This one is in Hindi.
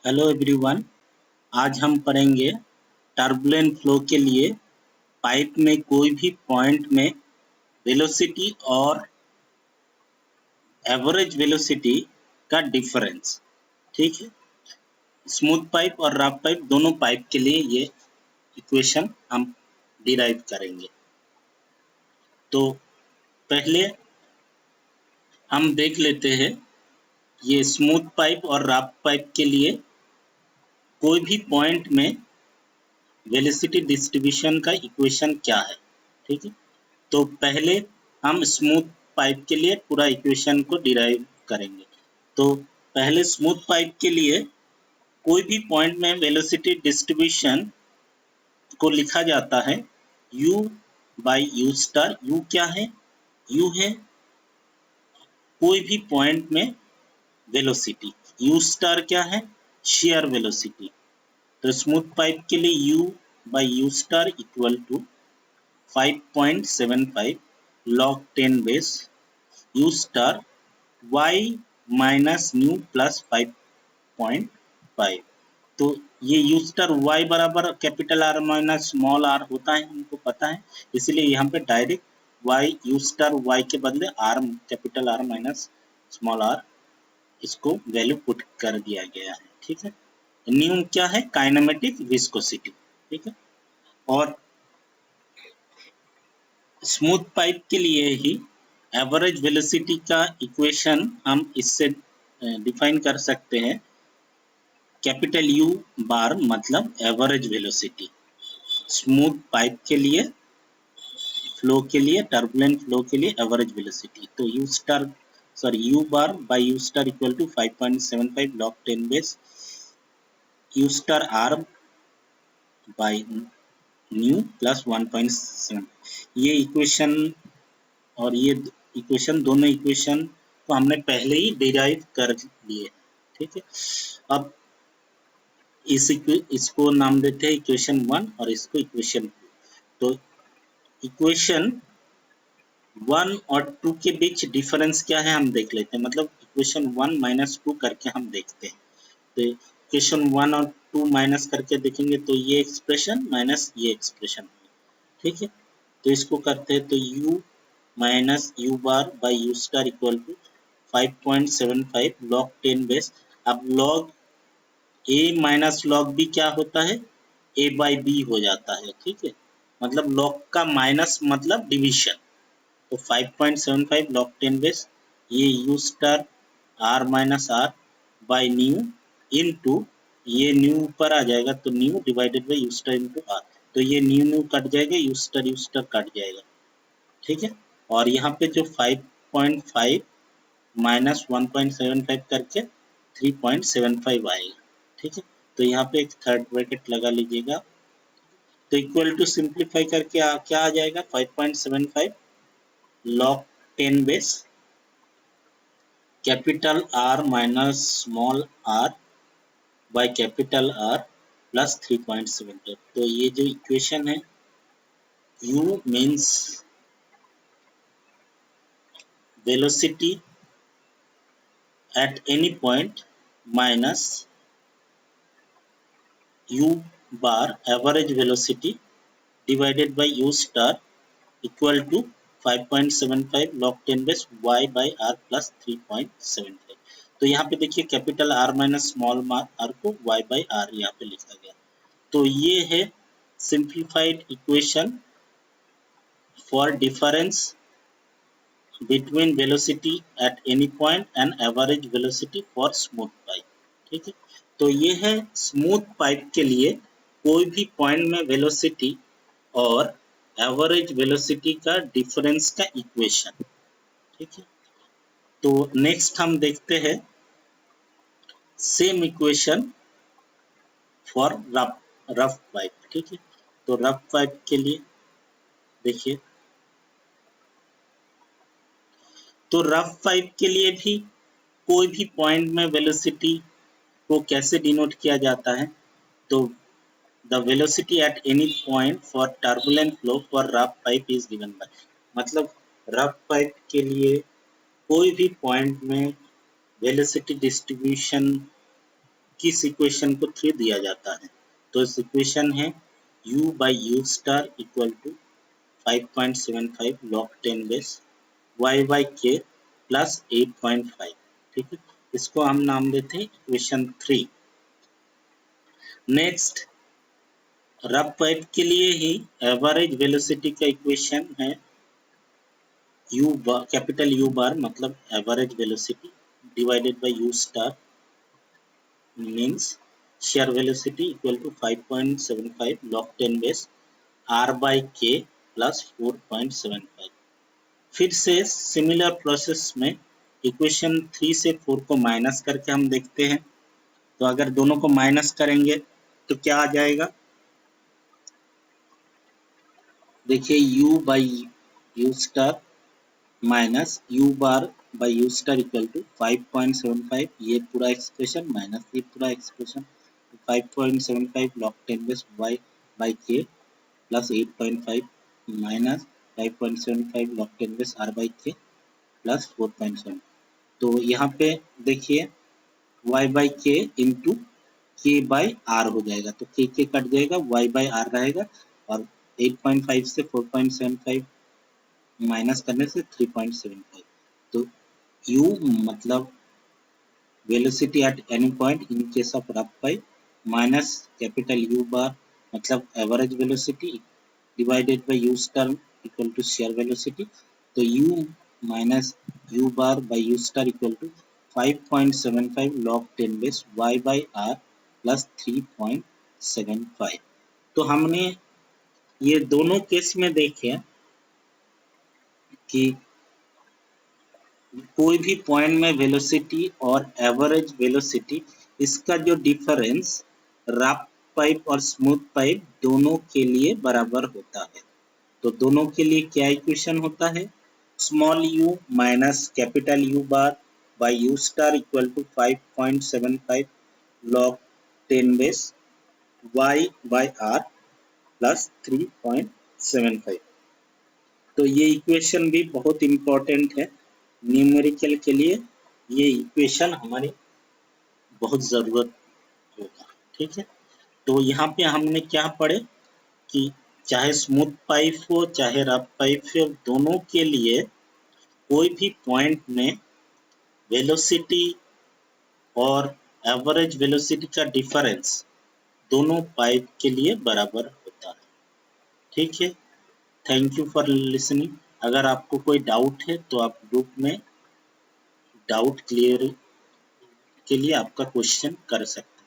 Hello everyone. आज हम पढ़ेंगे टर्बुलेंट फ्लो के लिए पाइप में कोई भी पॉइंट में वेलोसिटी और एवरेज वेलोसिटी का डिफरेंस। ठीक है, स्मूथ पाइप और रफ पाइप दोनों पाइप के लिए ये इक्वेशन हम डिराइव करेंगे। तो पहले हम देख लेते हैं ये स्मूथ पाइप और रफ पाइप के लिए कोई भी पॉइंट में वेलोसिटी डिस्ट्रीब्यूशन का इक्वेशन क्या है। ठीक है, तो पहले हम स्मूथ पाइप के लिए पूरा इक्वेशन को डिराइव करेंगे। तो पहले स्मूथ पाइप के लिए कोई भी पॉइंट में वेलोसिटी डिस्ट्रीब्यूशन को लिखा जाता है u by u star. u क्या है? u है कोई भी पॉइंट में वेलोसिटी। u स्टार क्या है? Shear velocity. तो स्मूथ पाइप के लिए u by u star equal to 5.75 log 10 base u star y minus nu plus 5.5। तो ये u स्टार y बराबर capital R minus small r होता है, हमको पता है, इसलिए यहाँ पे direct y u star y के बदले r capital R minus small r इसको वैल्यू पुट कर दिया गया है। ठीक है, न्यू क्या है? Kinematic viscosity. ठीक है, और स्मूथ पाइप के लिए ही एवरेज वेलोसिटी का इक्वेशन हम इससे डिफाइन कर सकते हैं। कैपिटल U बार मतलब एवरेज वेलोसिटी स्मूथ पाइप के लिए, फ्लो के लिए, टर्बुलेंट फ्लो के लिए एवरेज वेलोसिटी। तो U bar by u star equal to 5.75 log 10 base U star R by nu plus 1.7। ये इक्वेशन और ये इक्वेशन, दोनों इक्वेशन को हमने पहले ही डिराइव कर लिए। ठीक है, अब इसको नाम देते हैं इक्वेशन 1 और इसको इक्वेशन 2। तो इक्वेशन 1 और 2 के बीच डिफरेंस क्या है हम देख लेते हैं, मतलब इक्वेशन 1 माइनस 2 करके हम देखते हैं। तो इक्वेशन 1 और 2 माइनस करके देखेंगे तो ये एक्सप्रेशन माइनस ये एक्सप्रेशन। ठीक है, तो इसको करते हैं तो u minus u bar by u star equal to 5.75 log 10 base. अब log a minus log b क्या होता है? a बाई बी हो जाता है। ठीक है, मतलब log का माइनस मतलब डिवीजन। तो 5.75 log 10 बेस ये u star r minus r by new into ये न्यू ऊपर आ जाएगा तो nu divided by u star into r। तो ये न्यू कट जाएगा, यू स्टार कट जाएगा। ठीक है, और यहाँ पे जो 5.5 माइनस 1.75 करके 3.75 आएगा। ठीक है, तो यहाँ पे एक थर्ड ब्रैकेट लगा लीजिएगा। तो इक्वल टू सिंप्लीफाई करके क्या आ जाएगा? 5.75 log 10 base capital R minus small r by capital R plus 3.75। तो ये जो इक्वेशन है u means velocity at any point minus u bar average velocity divided by u star equal to 5.75 log 10 base y by r plus 3.75। तो यहाँ पे देखिए capital R minus small r को y by r यहाँ पे लिखा गया। तो ये है simplified equation for difference between velocity at any point and average velocity for smooth pipe। ठीक है, तो ये है स्मूथ पाइप के लिए कोई भी पॉइंट में वेलोसिटी और एवरेज वेलोसिटी का डिफरेंस का इक्वेशन। ठीक है, तो नेक्स्ट हम देखते हैं same equation for rough pipe. ठीक है, तो रफ पाइप के लिए देखिए, तो रफ पाइप के लिए भी कोई भी पॉइंट में वेलोसिटी को कैसे डिनोट किया जाता है? तो the velocity at any point for turbulent flow for rough pipe is given by, मतलब रफ पाइप के लिए कोई भी पॉइंट में वेलोसिटी डिस्ट्रीब्यूशन किस इक्वेशन को 3 दिया जाता है। तो इस इक्वेशन है u by u star equal to 5.75 log 10 base y by के प्लस 8.5। ठीक है, इसको हम नाम देते हैं इक्वेशन 3। नेक्स्ट, रफ पाइप के लिए ही एवरेज वेलोसिटी का इक्वेशन है u बार, कैपिटल U बार मतलब average velocity divided by u star means shear velocity equal to 5.75 log 10 base r by k plus 4.75। फिर से सिमिलर प्रोसेस में इक्वेशन 3 से 4 को माइनस करके हम देखते हैं। तो अगर दोनों को माइनस करेंगे तो क्या आ जाएगा, देखिए u by u star minus u bar by u star equal to 5.75, ये पूरा एक्सप्रेशन माइनस ये पूरा expression 5.75 log 10 base y by के plus 8.5 minus 5.75 log 10 base r by के प्लस 4.7। तो यहाँ पे देखिए y by K into K by R हो जाएगा, तो के कट जाएगा, y बाई आर रहेगा और 8.5 से 4.75 माइनस करने से 3.75। तो u मतलब velocity at any point in case of rough pipe minus capital U bar मतलब average velocity divided by U star equal to shear velocity. तो U minus U bar by U star equal to 5.75 log 10 base y by r plus 3.75। तो हमने ये दोनों केस में देखे कि कोई भी पॉइंट में वेलोसिटी और एवरेज वेलोसिटी इसका जो डिफरेंस रफ पाइप और स्मूथ पाइप दोनों के लिए बराबर होता है। तो दोनों के लिए क्या इक्वेशन होता है, small u minus capital U bar by u star equal to 5.75 log 10 base y by r plus 3.75। तो ये इक्वेशन भी बहुत इम्पोर्टेंट है न्यूमेरिकल के लिए, ये इक्वेशन हमारी बहुत ज़रूरत होगा। ठीक है, तो यहाँ पे हमने क्या पढ़े कि चाहे स्मूथ पाइप हो चाहे रफ पाइप हो, दोनों के लिए कोई भी पॉइंट में वेलोसिटी और एवरेज वेलोसिटी का डिफरेंस दोनों पाइप के लिए बराबर होता है। ठीक है, थैंक यू फॉर लिसनिंग। अगर आपको कोई डाउट है तो आप ग्रुप में डाउट क्लियर के लिए आपका क्वेश्चन कर सकते हैं।